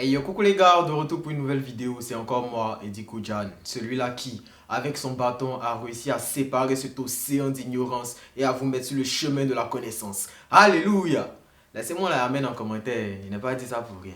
Hey yo, coucou les gars, de retour pour une nouvelle vidéo, c'est encore moi, Eddie Koudjan, celui-là qui, avec son bâton, a réussi à séparer cet océan d'ignorance et à vous mettre sur le chemin de la connaissance. Alléluia! Laissez-moi la amène en commentaire, il n'a pas dit ça pour rien.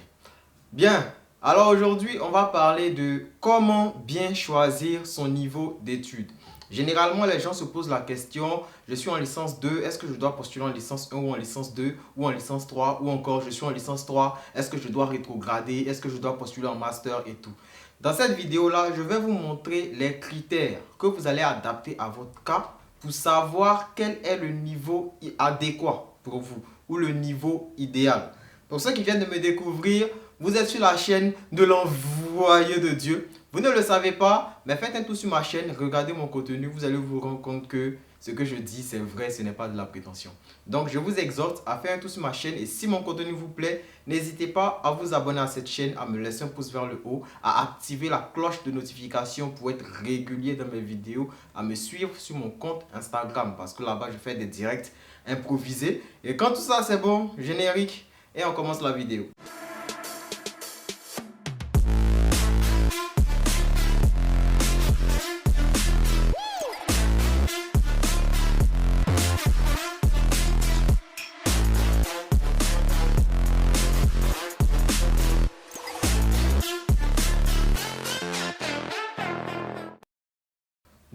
Bien, alors aujourd'hui, on va parler de comment bien choisir son niveau d'études. Généralement, les gens se posent la question, je suis en licence 2, est-ce que je dois postuler en licence 1 ou en licence 2 ou en licence 3 ou encore je suis en licence 3, est-ce que je dois rétrograder, est-ce que je dois postuler en master et tout. Dans cette vidéo-là, je vais vous montrer les critères que vous allez adapter à votre cas pour savoir quel est le niveau adéquat pour vous ou le niveau idéal. Pour ceux qui viennent de me découvrir, vous êtes sur la chaîne de l'envoyé de Dieu. Vous ne le savez pas, mais faites un tour sur ma chaîne, regardez mon contenu, vous allez vous rendre compte que ce que je dis, c'est vrai, ce n'est pas de la prétention. Donc, je vous exhorte à faire un tour sur ma chaîne et si mon contenu vous plaît, n'hésitez pas à vous abonner à cette chaîne, à me laisser un pouce vers le haut, à activer la cloche de notification pour être régulier dans mes vidéos, à me suivre sur mon compte Instagram parce que là-bas, je fais des directs improvisés. Et quand tout ça, c'est bon, générique, et on commence la vidéo.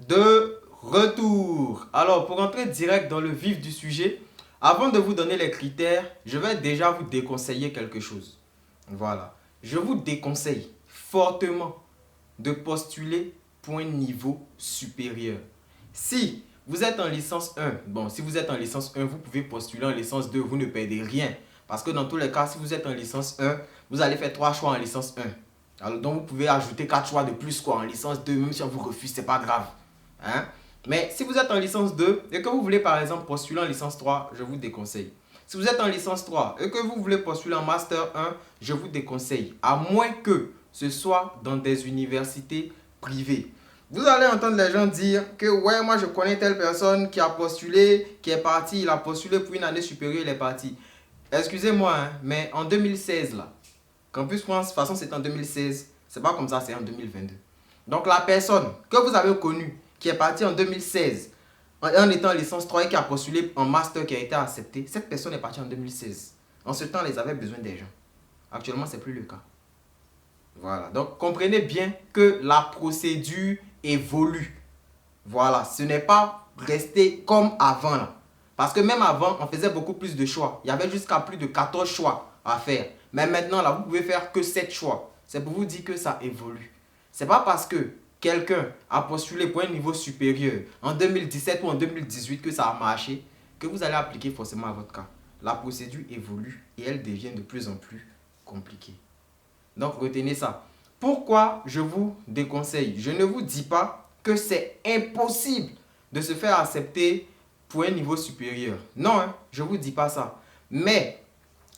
De retour. Alors, pour entrer direct dans le vif du sujet, avant de vous donner les critères, je vais déjà vous déconseiller quelque chose. Voilà. Je vous déconseille fortement de postuler pour un niveau supérieur. Si vous êtes en licence 1, si vous êtes en licence 1, vous pouvez postuler en licence 2, vous ne perdez rien. Parce que dans tous les cas, si vous êtes en licence 1, vous allez faire 3 choix en licence 1. Alors, donc, vous pouvez ajouter 4 choix de plus en licence 2, même si on vous refuse, ce n'est pas grave. Hein? Mais si vous êtes en licence 2 et que vous voulez par exemple postuler en licence 3, je vous déconseille. Si vous êtes en licence 3 et que vous voulez postuler en master 1, je vous déconseille. À moins que ce soit dans des universités privées. Vous allez entendre les gens dire que ouais, moi je connais telle personne qui a postulé, qui est parti, il a postulé pour une année supérieure, il est parti. Excusez-moi, hein, mais en 2016 là, Campus France, de toute façon c'est en 2016, c'est pas comme ça, c'est en 2022. Donc la personne que vous avez connue, qui est partie en 2016, en étant en licence 3 et qui a postulé en master qui a été accepté, cette personne est partie en 2016. En ce temps, ils avaient besoin des gens. Actuellement, ce n'est plus le cas. Voilà. Donc, comprenez bien que la procédure évolue. Voilà. Ce n'est pas resté comme avant là. Parce que même avant, on faisait beaucoup plus de choix. Il y avait jusqu'à plus de 14 choix à faire. Mais maintenant, là, vous pouvez faire que 7 choix. C'est pour vous dire que ça évolue. C'est pas parce que quelqu'un a postulé pour un niveau supérieur en 2017 ou en 2018 que ça a marché, que vous allez appliquer forcément à votre cas. La procédure évolue et elle devient de plus en plus compliquée. Donc retenez ça. Pourquoi je vous déconseille? Je ne vous dis pas que c'est impossible de se faire accepter pour un niveau supérieur. Non, hein, je ne vous dis pas ça. Mais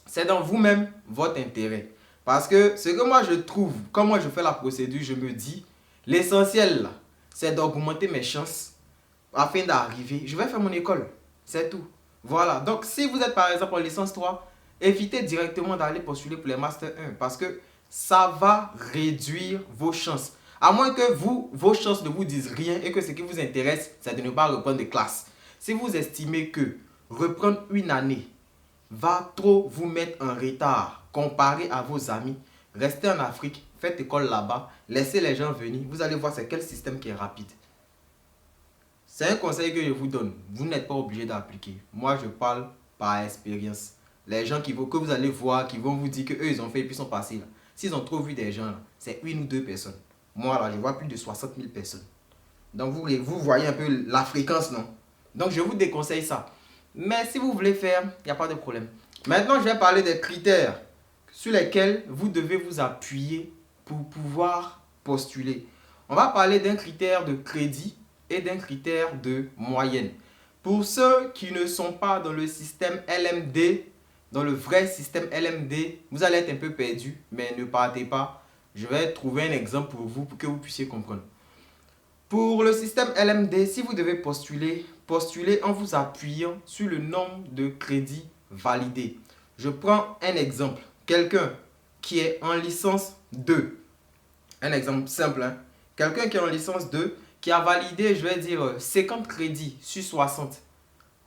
c'est dans vous-même votre intérêt. Parce que ce que moi je trouve, quand moi je fais la procédure, je me dis, l'essentiel, c'est d'augmenter mes chances afin d'arriver. Je vais faire mon école, c'est tout. Voilà, donc si vous êtes par exemple en licence 3, évitez directement d'aller postuler pour les Master 1 parce que ça va réduire vos chances. À moins que vos chances ne vous disent rien et que ce qui vous intéresse, c'est de ne pas reprendre de classe. Si vous estimez que reprendre une année va trop vous mettre en retard comparé à vos amis, restez en Afrique, faites école là-bas, laissez les gens venir, vous allez voir c'est quel système qui est rapide. C'est un conseil que je vous donne, vous n'êtes pas obligé d'appliquer. Moi je parle par expérience. Les gens que vous allez voir, qui vont vous dire qu'eux ils ont fait et puis ils sont passés là. S'ils ont trop vu des gens, c'est une ou deux personnes. Moi là, je vois plus de 60 000 personnes. Donc vous voyez un peu la fréquence, non? Donc je vous déconseille ça. Mais si vous voulez faire, il n'y a pas de problème. Maintenant, je vais parler des critères sur lesquels vous devez vous appuyer pour pouvoir postuler. On va parler d'un critère de crédit et d'un critère de moyenne. Pour ceux qui ne sont pas dans le système LMD, dans le vrai système LMD, vous allez être un peu perdu, mais ne partez pas. Je vais trouver un exemple pour vous pour que vous puissiez comprendre. Pour le système LMD, si vous devez postuler, postulez en vous appuyant sur le nombre de crédits validés. Je prends un exemple. Quelqu'un qui est en licence 2, un exemple simple, hein. Quelqu'un qui est en licence 2, qui a validé, je vais dire, 50 crédits sur 60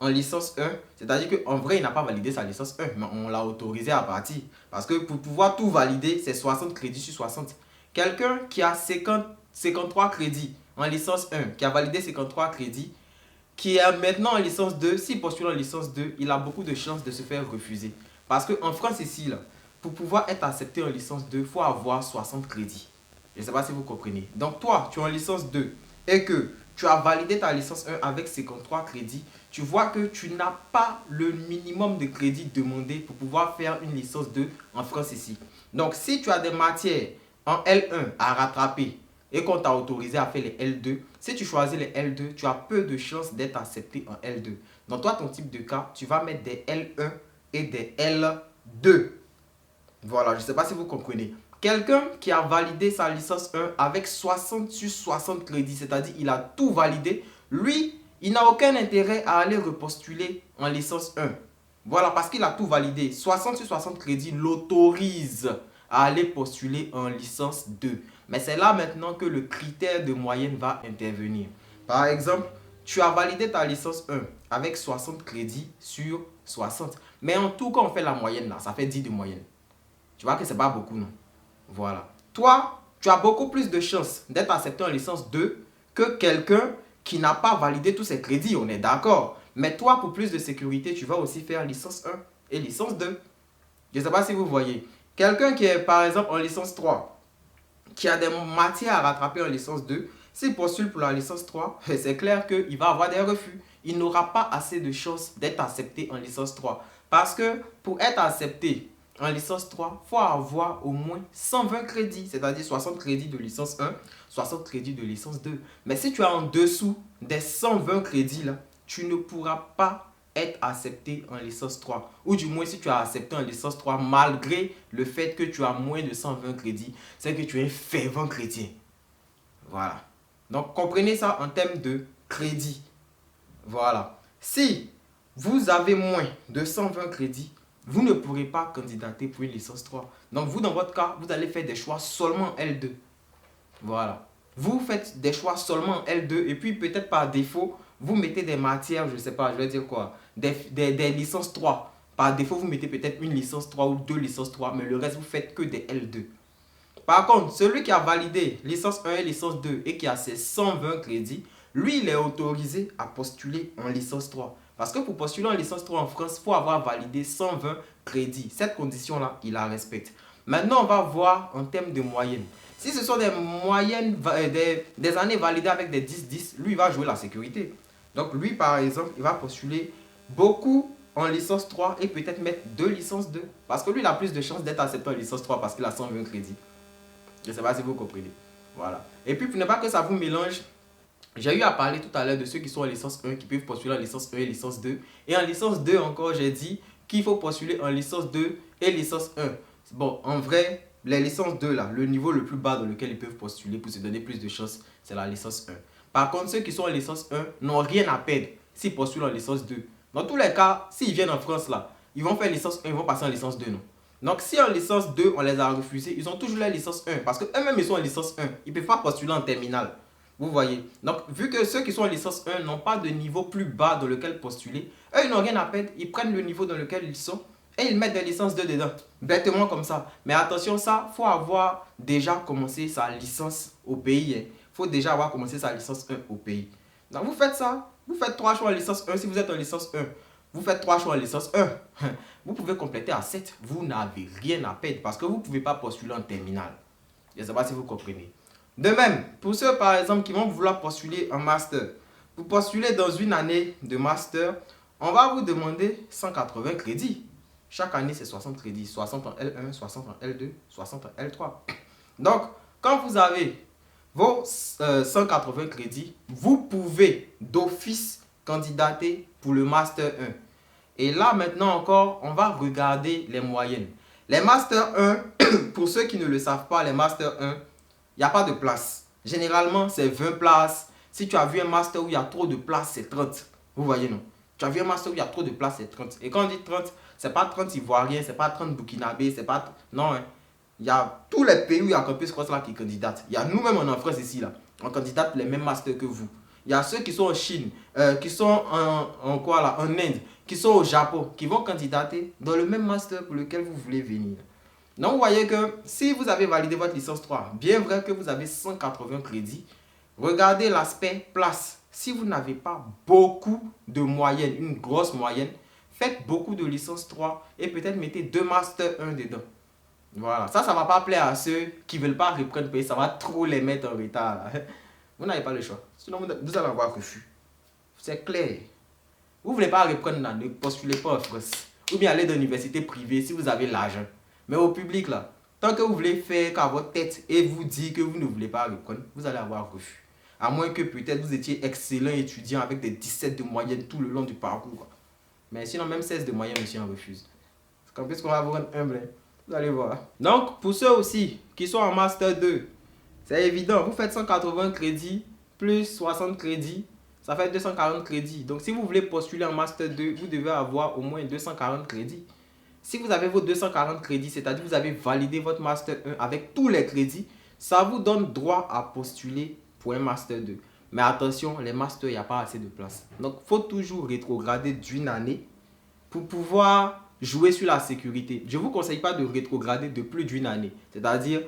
en licence 1, c'est-à-dire qu'en vrai, il n'a pas validé sa licence 1, mais on l'a autorisé à partir. Parce que pour pouvoir tout valider, c'est 60 crédits sur 60. Quelqu'un qui a 53 crédits en licence 1, qui a validé 53 crédits, qui est maintenant en licence 2, s'il postule en licence 2, il a beaucoup de chances de se faire refuser. Parce qu'en France ici, là, pour pouvoir être accepté en licence 2, il faut avoir 60 crédits. Je ne sais pas si vous comprenez. Donc toi, tu es en licence 2 et que tu as validé ta licence 1 avec 53 crédits, tu vois que tu n'as pas le minimum de crédits demandé pour pouvoir faire une licence 2 en France ici. Donc si tu as des matières en L1 à rattraper et qu'on t'a autorisé à faire les L2, si tu choisis les L2, tu as peu de chances d'être accepté en L2. Dans toi, ton type de cas, tu vas mettre des L1 et des L2. Voilà, je ne sais pas si vous comprenez. Quelqu'un qui a validé sa licence 1 avec 60 sur 60 crédits, c'est-à-dire il a tout validé, lui, il n'a aucun intérêt à aller repostuler en licence 1. Voilà, parce qu'il a tout validé. 60 sur 60 crédits l'autorise à aller postuler en licence 2. Mais c'est là maintenant que le critère de moyenne va intervenir. Par exemple, tu as validé ta licence 1 avec 60 crédits sur 60. Mais en tout cas, on fait la moyenne là, ça fait 10 de moyenne. Tu vois que c'est pas beaucoup, non? Voilà. Toi, tu as beaucoup plus de chances d'être accepté en licence 2 que quelqu'un qui n'a pas validé tous ses crédits, on est d'accord. Mais toi, pour plus de sécurité, tu vas aussi faire licence 1 et licence 2. Je ne sais pas si vous voyez. Quelqu'un qui est par exemple en licence 3, qui a des matières à rattraper en licence 2, s'il postule pour la licence 3, c'est clair qu'il va avoir des refus. Il n'aura pas assez de chances d'être accepté en licence 3. Parce que pour être accepté en licence 3, il faut avoir au moins 120 crédits, c'est-à-dire 60 crédits de licence 1, 60 crédits de licence 2. Mais si tu es en dessous des 120 crédits là, tu ne pourras pas être accepté en licence 3. Ou du moins, si tu as accepté en licence 3, malgré le fait que tu as moins de 120 crédits, c'est que tu es un fervent chrétien. Voilà. Donc, comprenez ça en termes de crédit. Voilà. Si vous avez moins de 120 crédits, vous ne pourrez pas candidater pour une licence 3. Donc, vous, dans votre cas, vous allez faire des choix seulement en L2. Voilà. Vous faites des choix seulement en L2 et puis peut-être par défaut, vous mettez des matières, je ne sais pas, je vais dire quoi, des licences 3. Par défaut, vous mettez peut-être une licence 3 ou deux licences 3, mais le reste, vous faites que des L2. Par contre, celui qui a validé licence 1 et licence 2 et qui a ses 120 crédits, lui, il est autorisé à postuler en licence 3. Parce que pour postuler en licence 3 en France, il faut avoir validé 120 crédits. Cette condition-là, il la respecte. Maintenant, on va voir en termes de moyenne. Si ce sont des moyennes, des années validées avec des 10-10, lui, il va jouer la sécurité. Donc, lui, par exemple, il va postuler beaucoup en licence 3 et peut-être mettre 2 licences 2. Parce que lui, il a plus de chances d'être accepté en licence 3 parce qu'il a 120 crédits. Je ne sais pas si vous comprenez. Voilà. Et puis, pour ne pas que ça vous mélange, j'ai eu à parler tout à l'heure de ceux qui sont en licence 1, qui peuvent postuler en licence 1 et licence 2. Et en licence 2 encore, j'ai dit qu'il faut postuler en licence 2 et licence 1. Bon, en vrai, les licences 2 là, le niveau le plus bas dans lequel ils peuvent postuler pour se donner plus de chance, c'est la licence 1. Par contre, ceux qui sont en licence 1 n'ont rien à perdre s'ils postulent en licence 2. Dans tous les cas, s'ils viennent en France là, ils vont faire licence 1, ils vont passer en licence 2, non? Donc, si en licence 2, on les a refusés, ils ont toujours la licence 1. Parce qu'eux-mêmes, ils sont en licence 1. Ils ne peuvent pas postuler en terminale. Vous voyez. Donc, vu que ceux qui sont en licence 1 n'ont pas de niveau plus bas dans lequel postuler, eux, ils n'ont rien à perdre. Ils prennent le niveau dans lequel ils sont et ils mettent des licences 2 dedans. Bêtement comme ça. Mais attention, ça, il faut avoir déjà commencé sa licence au pays. Il faut déjà avoir commencé sa licence 1 au pays. Donc, vous faites ça. Vous faites 3 choix en licence 1 si vous êtes en licence 1. Vous faites 3 choix en licence 1. Vous pouvez compléter à 7. Vous n'avez rien à perdre parce que vous ne pouvez pas postuler en terminale. Je ne sais pas si vous comprenez. De même, pour ceux par exemple qui vont vouloir postuler en master, vous postulez dans une année de master, on va vous demander 180 crédits. Chaque année, c'est 60 crédits. 60 en L1, 60 en L2, 60 en L3. Donc, quand vous avez vos 180 crédits, vous pouvez d'office candidater pour le master 1. Et là, maintenant encore, on va regarder les moyennes. Les Master 1, pour ceux qui ne le savent pas, les Master 1, il n'y a pas de place. Généralement, c'est 20 places. Si tu as vu un Master où il y a trop de places, c'est 30. Vous voyez, non? Tu as vu un Master où il y a trop de places, c'est 30. Et quand on dit 30, ce n'est pas 30 Ivoiriens, ce n'est pas 30 Burkinabés, c'est pas... Non, hein. Il y a tous les pays où il y a Campus Cross là qui candidatent. Il y a nous-mêmes en France ici là. On candidate les mêmes masters que vous. Il y a ceux qui sont en Chine, qui sont quoi là, en Inde, qui sont au Japon, qui vont candidater dans le même master pour lequel vous voulez venir. Donc vous voyez que si vous avez validé votre licence 3, bien vrai que vous avez 180 crédits, regardez l'aspect place. Si vous n'avez pas beaucoup de moyenne, une grosse moyenne, faites beaucoup de licence 3 et peut-être mettez 2 master 1 dedans. Voilà, ça ne va pas plaire à ceux qui ne veulent pas reprendre pays, ça va trop les mettre en retard. Là. Vous n'avez pas le choix, sinon vous allez avoir refus. C'est clair. Vous ne voulez pas reprendre là, ne postulez pas en France. Ou bien aller dans l'université privée si vous avez l'argent. Mais au public là, tant que vous voulez faire qu'à votre tête et vous dire que vous ne voulez pas reprendre, vous allez avoir refus. À moins que peut-être vous étiez excellent étudiant avec des 17 de moyenne tout le long du parcours. Mais sinon, même 16 de moyenne, monsieur en refuse. C'est qu'en plus qu'on va vous rendre humble. Vous allez voir. Donc, pour ceux aussi qui sont en Master 2, c'est évident. Vous faites 180 crédits plus 60 crédits. Ça fait 240 crédits. Donc, si vous voulez postuler en Master 2, vous devez avoir au moins 240 crédits. Si vous avez vos 240 crédits, c'est-à-dire que vous avez validé votre Master 1 avec tous les crédits, ça vous donne droit à postuler pour un Master 2. Mais attention, les Masters, il n'y a pas assez de place. Donc, il faut toujours rétrograder d'une année pour pouvoir jouer sur la sécurité. Je ne vous conseille pas de rétrograder de plus d'une année. C'est-à-dire,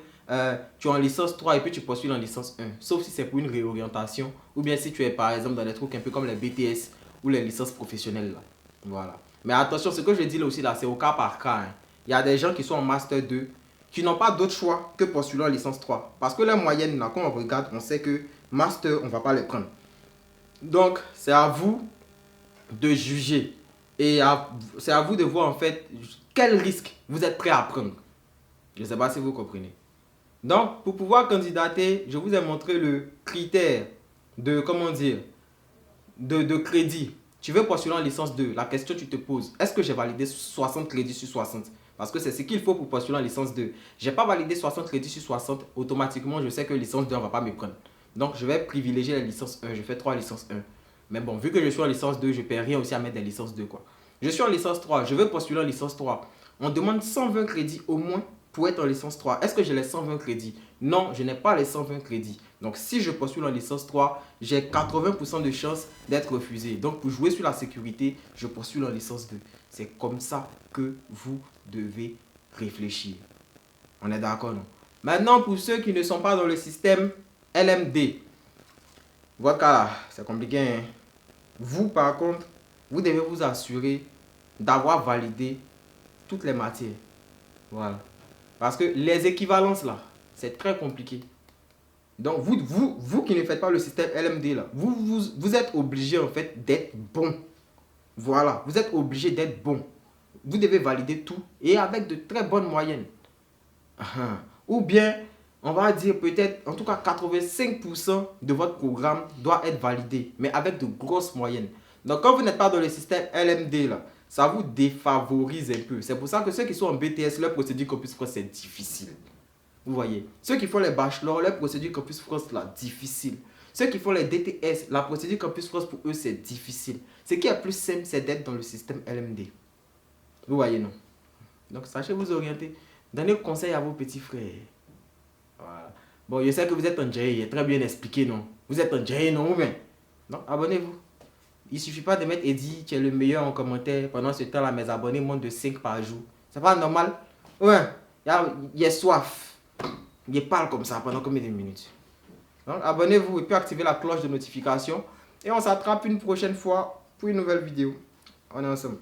tu es en licence 3 et puis tu postules en licence 1. Sauf si c'est pour une réorientation ou bien si tu es par exemple dans des trucs un peu comme les BTS ou les licences professionnelles. Là. Voilà. Mais attention, ce que je dis là aussi, là, c'est au cas par cas. Hein. Il y a des gens qui sont en Master 2 qui n'ont pas d'autre choix que postuler en licence 3. Parce que la moyenne, là, quand on regarde, on sait que Master, on ne va pas les prendre. Donc, c'est à vous de juger. Et c'est à vous de voir en fait quel risque vous êtes prêt à prendre. Je ne sais pas si vous comprenez. Donc, pour pouvoir candidater, je vous ai montré le critère de, comment dire, de crédit. Tu veux postuler en licence 2. La question que tu te poses, est-ce que j'ai validé 60 crédits sur 60? Parce que c'est ce qu'il faut pour postuler en licence 2. Je n'ai pas validé 60 crédits sur 60. Automatiquement, je sais que licence 2 ne va pas me prendre. Donc, je vais privilégier la licence 1. Je fais 3 licences 1. Mais bon, vu que je suis en licence 2, je ne perds rien aussi à mettre des licences 2. Quoi. Je suis en licence 3. Je veux postuler en licence 3. On demande 120 crédits au moins pour être en licence 3. Est-ce que j'ai les 120 crédits? Non, je n'ai pas les 120 crédits. Donc, si je postule en licence 3, j'ai 80% de chances d'être refusé. Donc, pour jouer sur la sécurité, je postule en licence 2. C'est comme ça que vous devez réfléchir. On est d'accord, non? Maintenant, pour ceux qui ne sont pas dans le système LMD, votre cas là, c'est compliqué. Hein? Vous, par contre, vous devez vous assurer d'avoir validé toutes les matières. Voilà. Parce que les équivalences là, c'est très compliqué. Donc, vous qui ne faites pas le système LMD là, vous êtes obligé en fait d'être bon. Voilà, vous êtes obligé d'être bon. Vous devez valider tout et avec de très bonnes moyennes. Ou bien, on va dire peut-être, en tout cas 85% de votre programme doit être validé, mais avec de grosses moyennes. Donc, quand vous n'êtes pas dans le système LMD là, ça vous défavorise un peu. C'est pour ça que ceux qui sont en BTS, leur procédure Campus France, c'est difficile. Vous voyez, ceux qui font les bachelors, leur procédure Campus France, là, difficile. Ceux qui font les DTS, la procédure Campus France, pour eux, c'est difficile. Ce qui est plus simple, c'est d'être dans le système LMD. Vous voyez, non? Donc, sachez vous orienter. Donnez conseil à vos petits frères. Voilà. Bon, je sais que vous êtes en Jay, il est très bien expliqué, non? Vous êtes en Jay, non? Non, abonnez-vous. Il ne suffit pas de mettre Eddie, tu es le meilleur en commentaire. Pendant ce temps-là, mes abonnés montent de 5 par jour. C'est pas normal? Ouais, il a soif. Il parle comme ça pendant combien de minutes? Donc, abonnez-vous et puis activez la cloche de notification. Et on s'attrape une prochaine fois pour une nouvelle vidéo. On est ensemble.